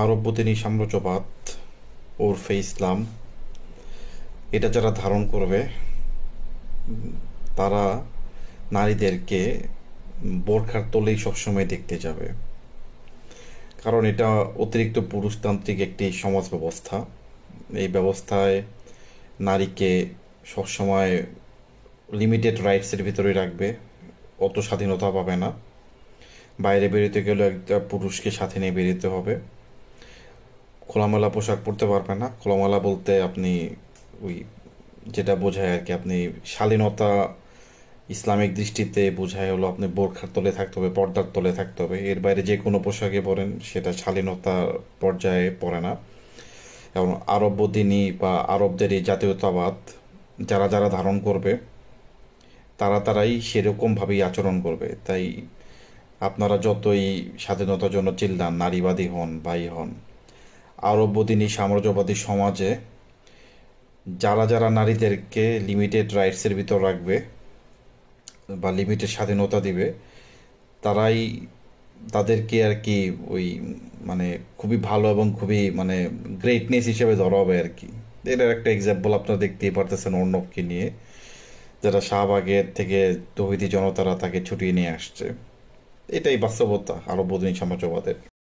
আরববর্তিনী সাম্রাজ্যবাদ ওরফে ইসলাম, এটা যারা ধারণ করবে তারা নারীদেরকে বোরখার তলেই সবসময় দেখতে যাবে। কারণ এটা অতিরিক্ত পুরুষতান্ত্রিক একটি সমাজ ব্যবস্থা। এই ব্যবস্থায় নারীকে সবসময় লিমিটেড রাইটসের ভিতরে রাখবে, অত স্বাধীনতা পাবে না। বাইরে বেরোতে গেলে একটা পুরুষকে সাথে নিয়ে বেরোতে হবে। খোলামেলা পোশাক পরতে পারবে না। খোলামেলা বলতে আপনি ওই যেটা বোঝায় আর কি, আপনি শালীনতা ইসলামিক দৃষ্টিতে বোঝায় হলো আপনি বোরখার তলে থাকতে হবে, পর্দার তলে থাকতে হবে। এর বাইরে যে কোনো পোশাকে পরেন সেটা শালীনতা পর্যায়ে পড়ে না। এবং আরববর্তিনী বা আরবদের এই জাতীয়তাবাদ যারা যারা ধারণ করবে তারাই সেরকমভাবেই আচরণ করবে। তাই আপনারা যতই স্বাধীনতার জন্য চিল্লান, নারীবাদী হন, বাই হন, আরববর্তিনী সাম্রাজ্যবাদী সমাজে যারা যারা নারীদেরকে লিমিটেড রাইটসের ভিতর রাখবে বা লিমিটেড স্বাধীনতা দিবে, তারাই তাদেরকে আর কি ওই মানে খুবই ভালো এবং খুবই মানে গ্রেটনেস হিসেবে ধরা হবে আর কি। এটার একটা এক্সাম্পল আপনারা দেখতেই পারতেছেন অর্ণবকে নিয়ে, যারা শাহবাগের থেকে তৌহিদি জনতারা তাকে ছুটিয়ে নিয়ে আসছে। এটাই বাস্তবতা আরব বদিনী সাম্রাজ্যবাদের।